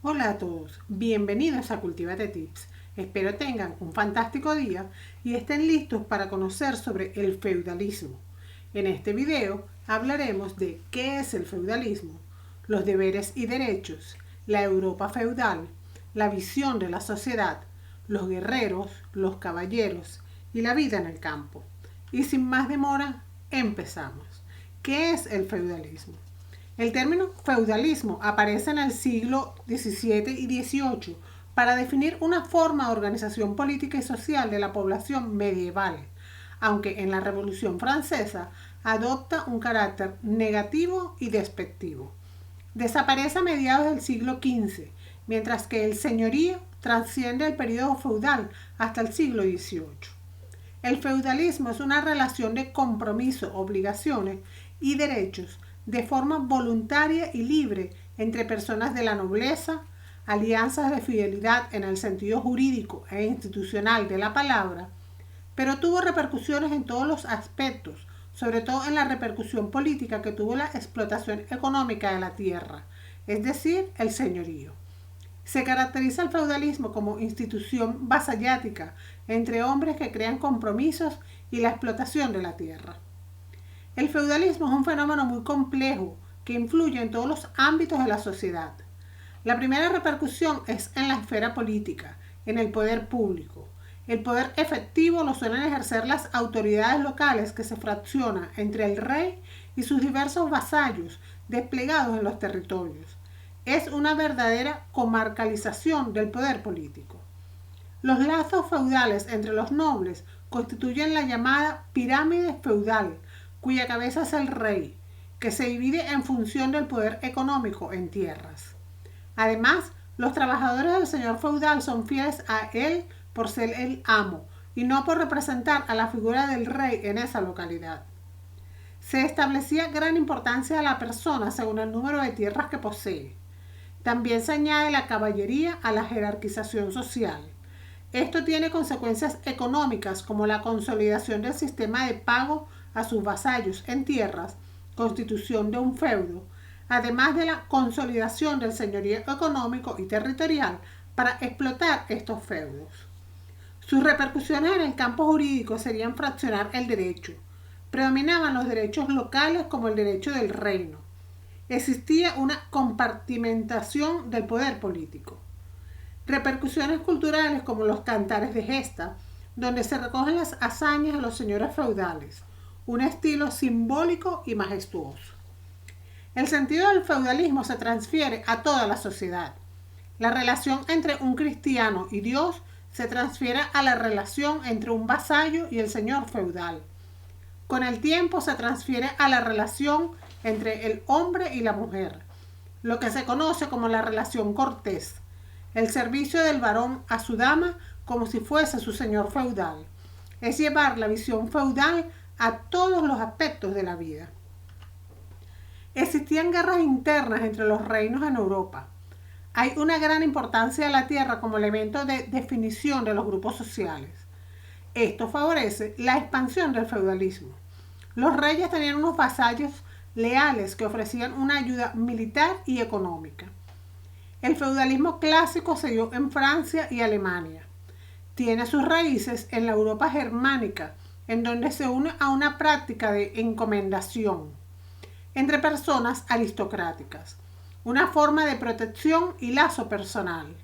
Hola a todos, bienvenidos a Cultivate Tips. Espero tengan un fantástico día y estén listos para conocer sobre el feudalismo. En este video hablaremos de qué es el feudalismo, los deberes y derechos, la Europa feudal, la visión de la sociedad, los guerreros, los caballeros y la vida en el campo. Y sin más demora, empezamos. ¿Qué es el feudalismo? El término feudalismo aparece en el siglo XVII y XVIII para definir una forma de organización política y social de la población medieval, aunque en la Revolución Francesa adopta un carácter negativo y despectivo. Desaparece a mediados del siglo XV, mientras que el señorío trasciende el periodo feudal hasta el siglo XVIII. El feudalismo es una relación de compromiso, obligaciones y derechos de forma voluntaria y libre entre personas de la nobleza, alianzas de fidelidad en el sentido jurídico e institucional de la palabra, pero tuvo repercusiones en todos los aspectos, sobre todo en la repercusión política que tuvo la explotación económica de la tierra, es decir, el señorío. Se caracteriza el feudalismo como institución vasallática entre hombres que crean compromisos y la explotación de la tierra. El feudalismo es un fenómeno muy complejo que influye en todos los ámbitos de la sociedad. La primera repercusión es en la esfera política, en el poder público. El poder efectivo lo suelen ejercer las autoridades locales que se fraccionan entre el rey y sus diversos vasallos desplegados en los territorios. Es una verdadera comarcalización del poder político. Los lazos feudales entre los nobles constituyen la llamada pirámide feudal, cuya cabeza es el rey, que se divide en función del poder económico en tierras. Además, los trabajadores del señor feudal son fieles a él por ser el amo y no por representar a la figura del rey en esa localidad. Se establecía gran importancia a la persona según el número de tierras que posee. También se añade la caballería a la jerarquización social. Esto tiene consecuencias económicas como la consolidación del sistema de pago a sus vasallos en tierras, constitución de un feudo, además de la consolidación del señorío económico y territorial para explotar estos feudos. Sus repercusiones en el campo jurídico serían fraccionar el derecho. Predominaban los derechos locales como el derecho del reino. Existía una compartimentación del poder político. Repercusiones culturales como los cantares de gesta, donde se recogen las hazañas de los señores feudales, un estilo simbólico y majestuoso. El sentido del feudalismo se transfiere a toda la sociedad. La relación entre un cristiano y Dios se transfiere a la relación entre un vasallo y el señor feudal. Con el tiempo se transfiere a la relación entre el hombre y la mujer, lo que se conoce como la relación cortés, el servicio del varón a su dama como si fuese su señor feudal. Es llevar la visión feudal a todos los aspectos de la vida. Existían guerras internas entre los reinos en Europa. Hay una gran importancia de la tierra como elemento de definición de los grupos sociales. Esto favorece la expansión del feudalismo. Los reyes tenían unos vasallos leales que ofrecían una ayuda militar y económica. El feudalismo clásico se dio en Francia y Alemania. Tiene sus raíces en la Europa germánica, en donde se une a una práctica de encomendación entre personas aristocráticas, una forma de protección y lazo personal.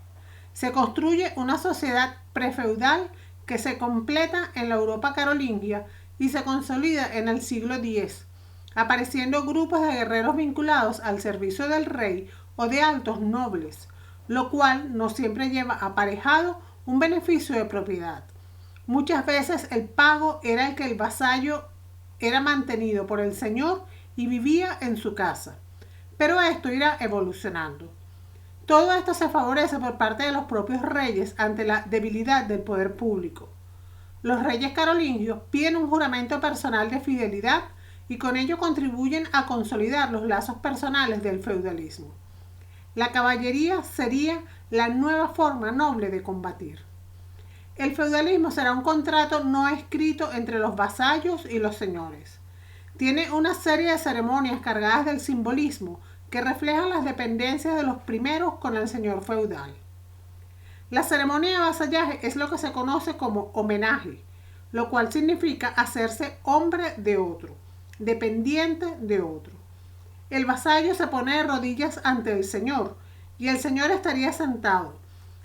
Se construye una sociedad prefeudal que se completa en la Europa carolingia y se consolida en el siglo X, apareciendo grupos de guerreros vinculados al servicio del rey o de altos nobles, lo cual no siempre lleva aparejado un beneficio de propiedad. Muchas veces el pago era el que el vasallo era mantenido por el señor y vivía en su casa, pero esto irá evolucionando. Todo esto se favorece por parte de los propios reyes ante la debilidad del poder público. Los reyes carolingios piden un juramento personal de fidelidad y con ello contribuyen a consolidar los lazos personales del feudalismo. La caballería sería la nueva forma noble de combatir. El feudalismo será un contrato no escrito entre los vasallos y los señores. Tiene una serie de ceremonias cargadas del simbolismo que refleja las dependencias de los primeros con el señor feudal. La ceremonia de vasallaje es lo que se conoce como homenaje, lo cual significa hacerse hombre de otro, dependiente de otro. El vasallo se pone de rodillas ante el señor y el señor estaría sentado.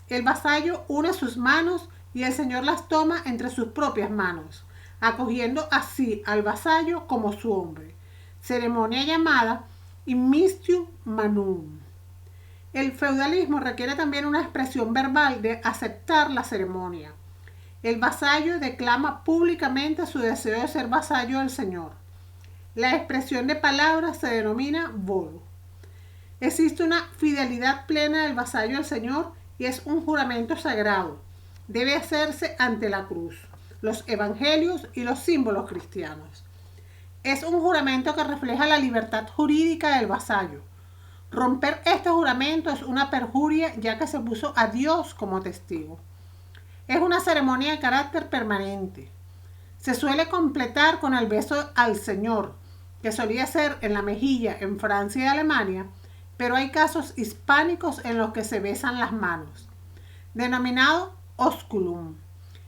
El vasallo une sus manos y el señor las toma entre sus propias manos, acogiendo así al vasallo como su hombre. Ceremonia llamada Immistium Manum. El feudalismo requiere también una expresión verbal de aceptar la ceremonia. El vasallo declama públicamente su deseo de ser vasallo del señor. La expresión de palabras se denomina volo. Existe una fidelidad plena del vasallo al señor y es un juramento sagrado. Debe hacerse ante la cruz, los evangelios y los símbolos cristianos. Es un juramento que refleja la libertad jurídica del vasallo. Romper este juramento es una perjuria, ya que se puso a Dios como testigo. Es una ceremonia de carácter permanente. Se suele completar con el beso al Señor, que solía ser en la mejilla en Francia y Alemania, pero hay casos hispánicos en los que se besan las manos, denominado osculum.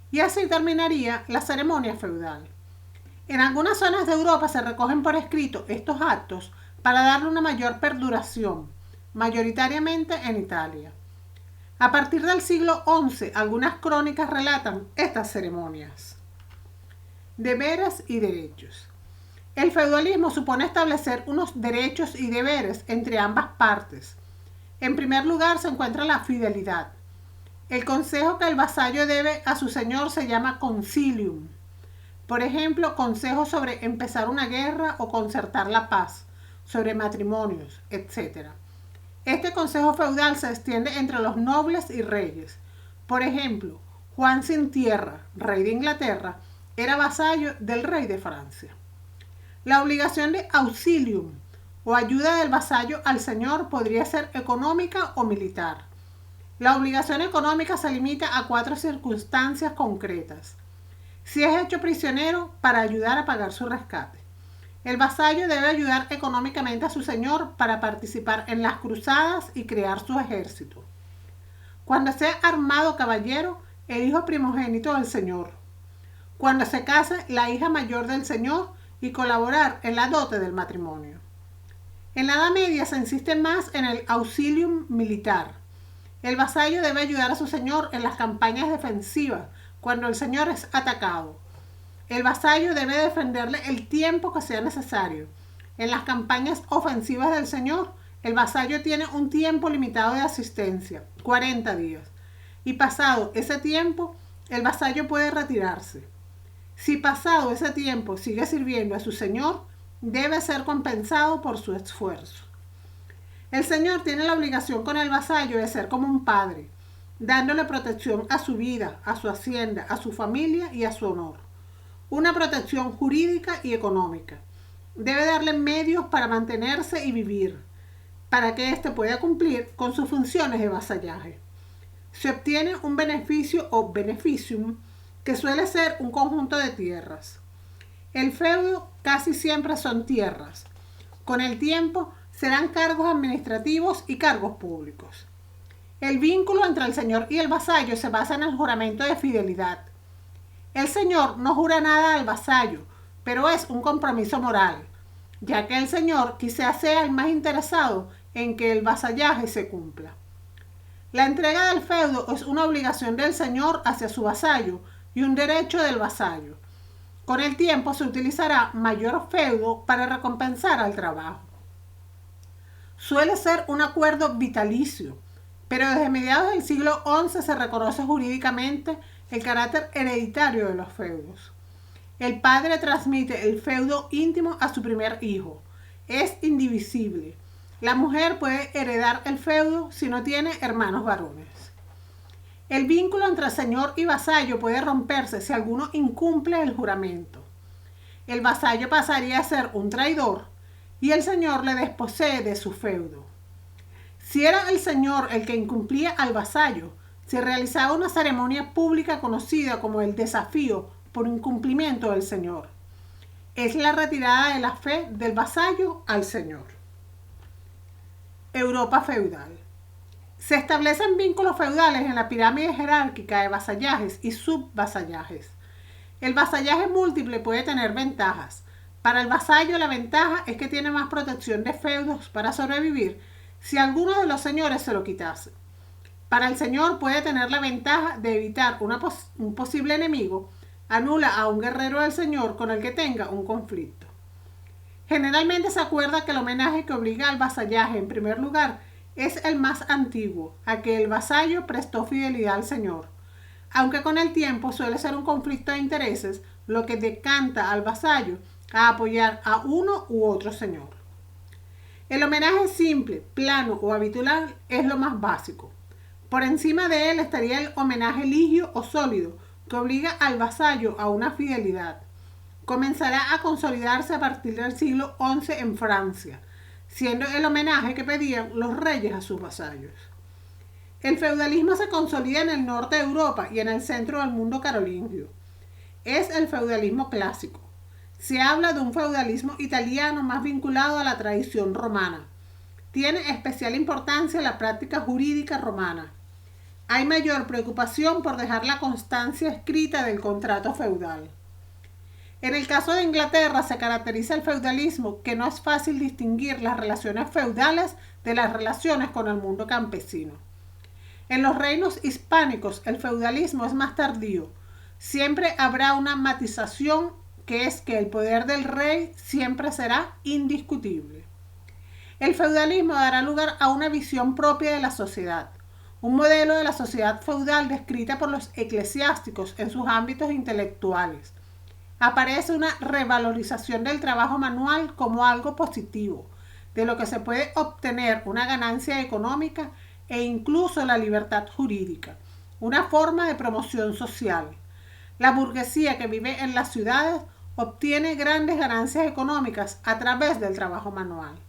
Y así terminaría la ceremonia feudal. En algunas zonas de Europa se recogen por escrito estos actos para darle una mayor perduración, mayoritariamente en Italia. A partir del siglo XI, algunas crónicas relatan estas ceremonias. Deberes y derechos. El feudalismo supone establecer unos derechos y deberes entre ambas partes. En primer lugar se encuentra la fidelidad. El consejo que el vasallo debe a su señor se llama concilium. Por ejemplo, consejos sobre empezar una guerra o concertar la paz, sobre matrimonios, etc. Este consejo feudal se extiende entre los nobles y reyes. Por ejemplo, Juan sin Tierra, rey de Inglaterra, era vasallo del rey de Francia. La obligación de auxilium o ayuda del vasallo al señor podría ser económica o militar. La obligación económica se limita a 4 circunstancias concretas. Si es hecho prisionero, para ayudar a pagar su rescate. El vasallo debe ayudar económicamente a su señor para participar en las cruzadas y crear su ejército. Cuando sea armado caballero, el hijo primogénito del señor. Cuando se case, la hija mayor del señor y colaborar en la dote del matrimonio. En la Edad Media se insiste más en el auxilium militar. El vasallo debe ayudar a su señor en las campañas defensivas cuando el señor es atacado. El vasallo debe defenderle el tiempo que sea necesario. En las campañas ofensivas del señor, el vasallo tiene un tiempo limitado de asistencia, 40 días. Y pasado ese tiempo, el vasallo puede retirarse. Si pasado ese tiempo sigue sirviendo a su señor, debe ser compensado por su esfuerzo. El señor tiene la obligación con el vasallo de ser como un padre, dándole protección a su vida, a su hacienda, a su familia y a su honor. Una protección jurídica y económica. Debe darle medios para mantenerse y vivir, para que éste pueda cumplir con sus funciones de vasallaje. Se obtiene un beneficio o beneficium, que suele ser un conjunto de tierras. El feudo casi siempre son tierras. Con el tiempo serán cargos administrativos y cargos públicos. El vínculo entre el señor y el vasallo se basa en el juramento de fidelidad. El señor no jura nada al vasallo, pero es un compromiso moral, ya que el señor quizá sea el más interesado en que el vasallaje se cumpla. La entrega del feudo es una obligación del señor hacia su vasallo y un derecho del vasallo. Con el tiempo se utilizará mayor feudo para recompensar al trabajo. Suele ser un acuerdo vitalicio, pero desde mediados del siglo XI se reconoce jurídicamente el carácter hereditario de los feudos. El padre transmite el feudo íntimo a su primer hijo. Es indivisible. La mujer puede heredar el feudo si no tiene hermanos varones. El vínculo entre señor y vasallo puede romperse si alguno incumple el juramento. El vasallo pasaría a ser un traidor y el señor le desposee de su feudo. Si era el señor el que incumplía al vasallo, se realizaba una ceremonia pública conocida como el desafío por incumplimiento del señor. Es la retirada de la fe del vasallo al señor. Europa feudal. Se establecen vínculos feudales en la pirámide jerárquica de vasallajes y subvasallajes. El vasallaje múltiple puede tener ventajas. Para el vasallo la ventaja es que tiene más protección de feudos para sobrevivir si alguno de los señores se lo quitase. Para el señor puede tener la ventaja de evitar un posible enemigo, anula a un guerrero del señor con el que tenga un conflicto. Generalmente se acuerda que el homenaje que obliga al vasallaje en primer lugar es el más antiguo, a que el vasallo prestó fidelidad al señor, aunque con el tiempo suele ser un conflicto de intereses lo que decanta al vasallo a apoyar a uno u otro señor. El homenaje simple, plano o habitual es lo más básico. Por encima de él estaría el homenaje ligio o sólido, que obliga al vasallo a una fidelidad. Comenzará a consolidarse a partir del siglo XI en Francia, siendo el homenaje que pedían los reyes a sus vasallos. El feudalismo se consolida en el norte de Europa y en el centro del mundo carolingio. Es el feudalismo clásico. Se habla de un feudalismo italiano más vinculado a la tradición romana. Tiene especial importancia la práctica jurídica romana. Hay mayor preocupación por dejar la constancia escrita del contrato feudal. En el caso de Inglaterra se caracteriza el feudalismo que no es fácil distinguir las relaciones feudales de las relaciones con el mundo campesino. En los reinos hispánicos el feudalismo es más tardío. Siempre habrá una matización que es que el poder del rey siempre será indiscutible. El feudalismo dará lugar a una visión propia de la sociedad, un modelo de la sociedad feudal descrita por los eclesiásticos en sus ámbitos intelectuales. Aparece una revalorización del trabajo manual como algo positivo, de lo que se puede obtener una ganancia económica e incluso la libertad jurídica, una forma de promoción social. La burguesía que vive en las ciudades obtiene grandes ganancias económicas a través del trabajo manual.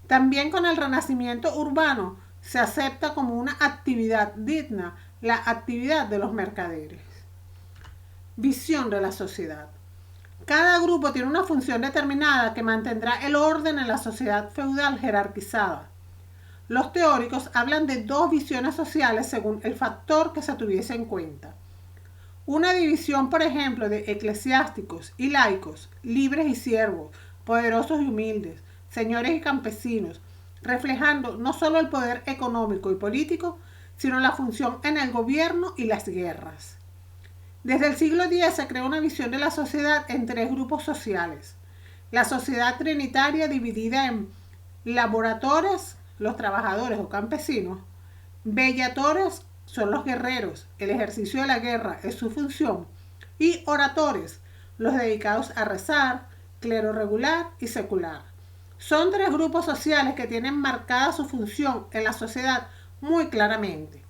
También con el renacimiento urbano se acepta como una actividad digna la actividad de los mercaderes. Visión de la sociedad. Cada grupo tiene una función determinada que mantendrá el orden en la sociedad feudal jerarquizada. Los teóricos hablan de dos visiones sociales según el factor que se tuviese en cuenta. Una división, por ejemplo, de eclesiásticos y laicos, libres y siervos, poderosos y humildes, señores y campesinos, reflejando no solo el poder económico y político, sino la función en el gobierno y las guerras. Desde el siglo X se creó una visión de la sociedad en tres grupos sociales. La sociedad trinitaria dividida en laboratores, los trabajadores o campesinos, bellatores, son los guerreros, el ejercicio de la guerra es su función, y oradores, los dedicados a rezar, clero regular y secular. Son tres grupos sociales que tienen marcada su función en la sociedad muy claramente.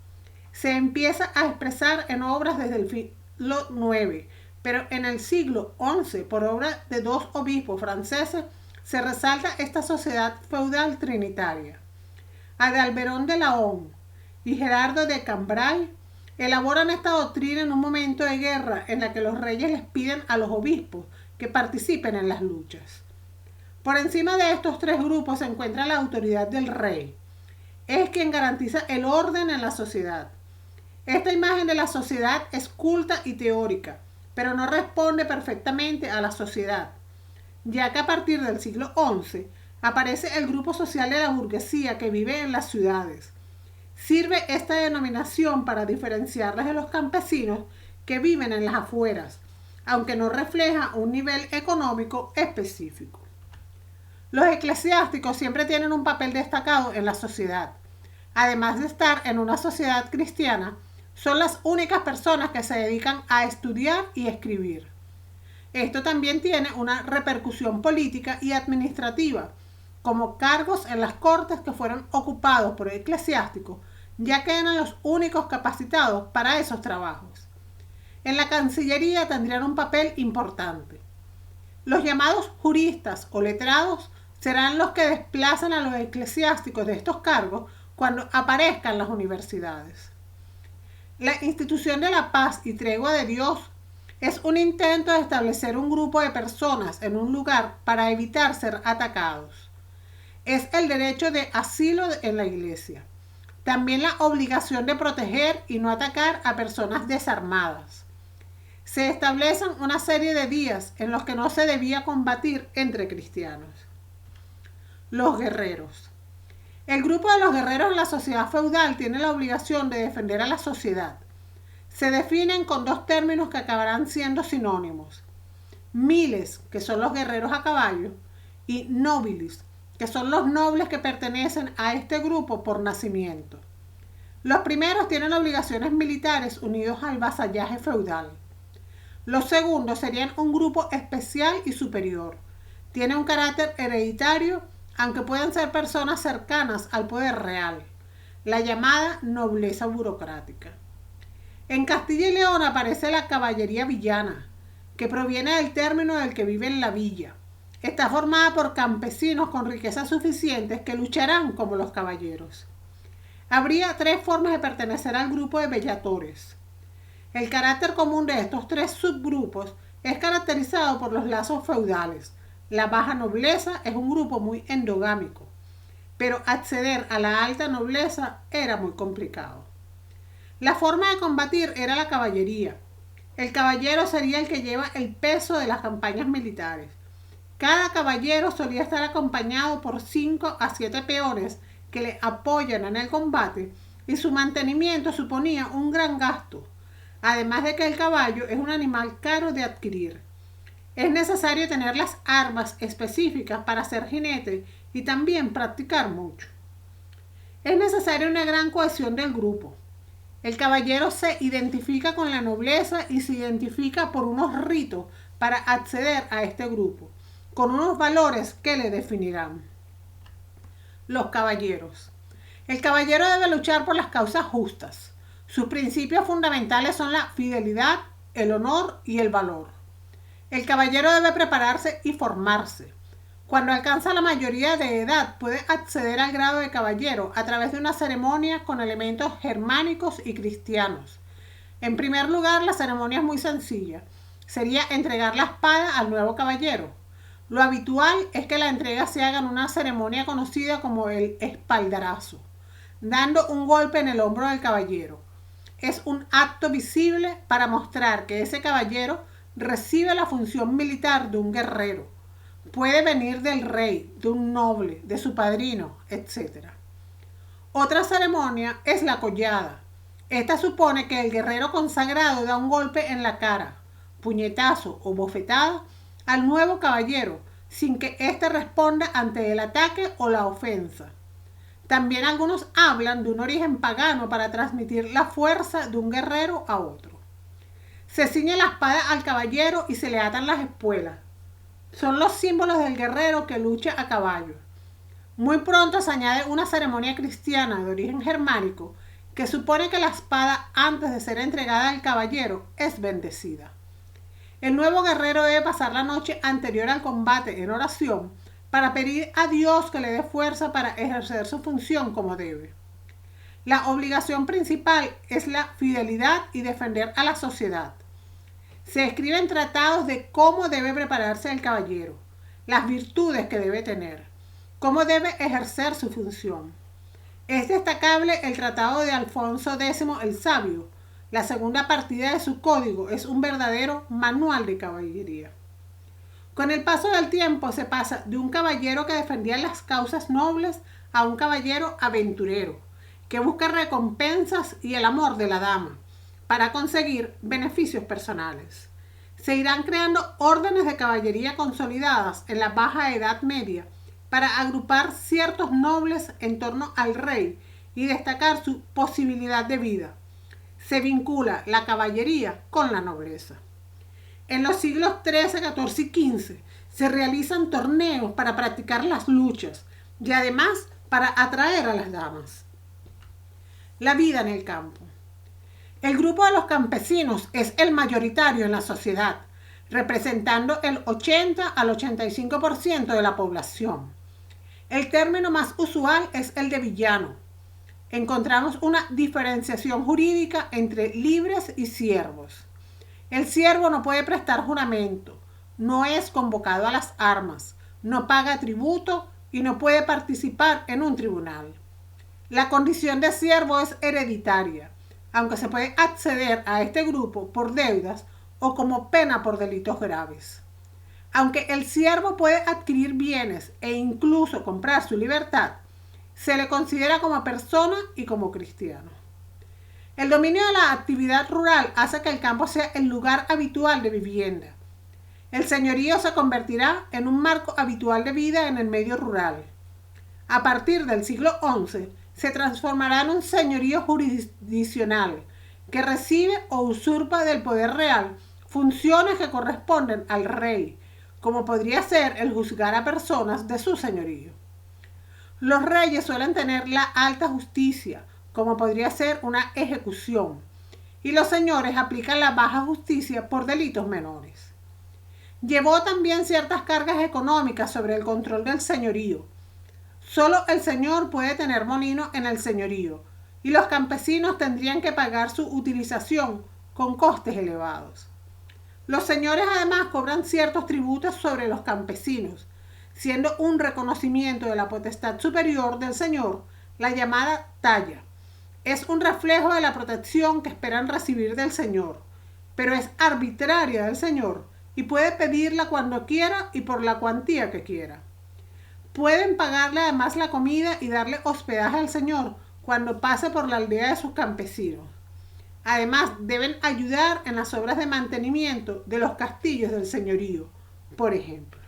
Se empieza a expresar en obras desde el siglo IX, pero en el siglo XI, por obra de dos obispos franceses, se resalta esta sociedad feudal trinitaria. Adalberón de Laon y Gerardo de Cambrai elaboran esta doctrina en un momento de guerra en la que los reyes les piden a los obispos que participen en las luchas. Por encima de estos tres grupos se encuentra la autoridad del rey. Es quien garantiza el orden en la sociedad. Esta imagen de la sociedad es culta y teórica, pero no responde perfectamente a la sociedad, ya que a partir del siglo XI aparece el grupo social de la burguesía que vive en las ciudades. Sirve esta denominación para diferenciarlas de los campesinos que viven en las afueras, aunque no refleja un nivel económico específico. Los eclesiásticos siempre tienen un papel destacado en la sociedad. Además de estar en una sociedad cristiana, son las únicas personas que se dedican a estudiar y escribir. Esto también tiene una repercusión política y administrativa, como cargos en las cortes que fueron ocupados por eclesiásticos, ya que eran los únicos capacitados para esos trabajos. En la Cancillería tendrían un papel importante. Los llamados juristas o letrados serán los que desplazan a los eclesiásticos de estos cargos cuando aparezcan las universidades. La institución de la paz y tregua de Dios es un intento de establecer un grupo de personas en un lugar para evitar ser atacados. es el derecho de asilo en la iglesia. También la obligación de proteger y no atacar a personas desarmadas. Se establecen una serie de días en los que no se debía combatir entre cristianos. Los guerreros. El grupo de los guerreros en la sociedad feudal tiene la obligación de defender a la sociedad. Se definen con dos términos que acabarán siendo sinónimos. Miles, que son los guerreros a caballo, y nobilis, que son los nobles que pertenecen a este grupo por nacimiento. Los primeros tienen obligaciones militares unidos al vasallaje feudal. Los segundos serían un grupo especial y superior. Tiene un carácter hereditario, aunque pueden ser personas cercanas al poder real, la llamada nobleza burocrática. En Castilla y León aparece la caballería villana, que proviene del término del que vive en la villa. Está formada por campesinos con riquezas suficientes que lucharán como los caballeros. Habría tres formas de pertenecer al grupo de bellatores. El carácter común de estos tres subgrupos es caracterizado por los lazos feudales. La baja nobleza es un grupo muy endogámico, pero acceder a la alta nobleza era muy complicado. La forma de combatir era la caballería. El caballero sería el que lleva el peso de las campañas militares. Cada caballero solía estar acompañado por 5 a 7 peones que le apoyan en el combate y su mantenimiento suponía un gran gasto, además de que el caballo es un animal caro de adquirir. Es necesario tener las armas específicas para ser jinete y también practicar mucho. Es necesaria una gran cohesión del grupo. El caballero se identifica con la nobleza y se identifica por unos ritos para acceder a este grupo, con unos valores que le definirán. Los caballeros. El caballero debe luchar por las causas justas. Sus principios fundamentales son la fidelidad, el honor y el valor. El caballero debe prepararse y formarse. Cuando alcanza la mayoría de edad, puede acceder al grado de caballero a través de una ceremonia con elementos germánicos y cristianos. En primer lugar, la ceremonia es muy sencilla. Sería entregar la espada al nuevo caballero. Lo habitual es que la entrega se haga en una ceremonia conocida como el espaldarazo, dando un golpe en el hombro del caballero. Es un acto visible para mostrar que ese caballero recibe la función militar de un guerrero. Puede venir del rey, de un noble, de su padrino, etc. Otra ceremonia es la collada. Esta supone que el guerrero consagrado da un golpe en la cara, puñetazo o bofetada al nuevo caballero, sin que éste responda ante el ataque o la ofensa. También algunos hablan de un origen pagano para transmitir la fuerza de un guerrero a otro. Se ciñe la espada al caballero y se le atan las espuelas. Son los símbolos del guerrero que lucha a caballo. Muy pronto se añade una ceremonia cristiana de origen germánico que supone que la espada, antes de ser entregada al caballero, es bendecida. El nuevo guerrero debe pasar la noche anterior al combate en oración para pedir a Dios que le dé fuerza para ejercer su función como debe. La obligación principal es la fidelidad y defender a la sociedad. Se escriben tratados de cómo debe prepararse el caballero, las virtudes que debe tener, cómo debe ejercer su función. Es destacable el tratado de Alfonso X el Sabio. La segunda partida de su código es un verdadero manual de caballería. Con el paso del tiempo se pasa de un caballero que defendía las causas nobles a un caballero aventurero, que busca recompensas y el amor de la dama para conseguir beneficios personales. Se irán creando órdenes de caballería consolidadas en la Baja Edad Media para agrupar ciertos nobles en torno al rey y destacar su posibilidad de vida. Se vincula la caballería con la nobleza. En los siglos XIII, XIV y XV se realizan torneos para practicar las luchas y además para atraer a las damas. La vida en el campo. El grupo de los campesinos es el mayoritario en la sociedad, representando el 80 al 85% de la población. El término más usual es el de villano. Encontramos una diferenciación jurídica entre libres y siervos. El siervo no puede prestar juramento, no es convocado a las armas, no paga tributo y no puede participar en un tribunal. La condición de siervo es hereditaria, aunque se puede acceder a este grupo por deudas o como pena por delitos graves. Aunque el siervo puede adquirir bienes e incluso comprar su libertad, se le considera como persona y como cristiano. El dominio de la actividad rural hace que el campo sea el lugar habitual de vivienda. El señorío se convertirá en un marco habitual de vida en el medio rural. A partir del siglo XI, se transformará en un señorío jurisdiccional que recibe o usurpa del poder real funciones que corresponden al rey, como podría ser el juzgar a personas de su señorío. Los reyes suelen tener la alta justicia, como podría ser una ejecución, y los señores aplican la baja justicia por delitos menores. Llevó también ciertas cargas económicas sobre el control del señorío. Solo el señor puede tener molino en el señorío, y los campesinos tendrían que pagar su utilización con costes elevados. Los señores además cobran ciertos tributos sobre los campesinos, siendo un reconocimiento de la potestad superior del señor, la llamada talla. Es un reflejo de la protección que esperan recibir del señor, pero es arbitraria del señor y puede pedirla cuando quiera y por la cuantía que quiera. Pueden pagarle además la comida y darle hospedaje al señor cuando pase por la aldea de sus campesinos. Además, deben ayudar en las obras de mantenimiento de los castillos del señorío, por ejemplo.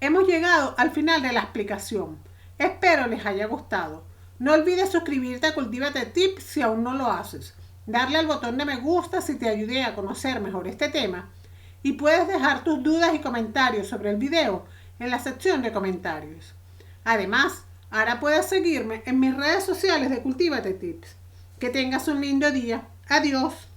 Hemos llegado al final de la explicación. Espero les haya gustado. No olvides suscribirte a Cultívate Tips si aún no lo haces. Darle al botón de me gusta si te ayudé a conocer mejor este tema. Y puedes dejar tus dudas y comentarios sobre el video en la sección de comentarios. Además, ahora puedes seguirme en mis redes sociales de Cultívate Tips. Que tengas un lindo día. Adiós.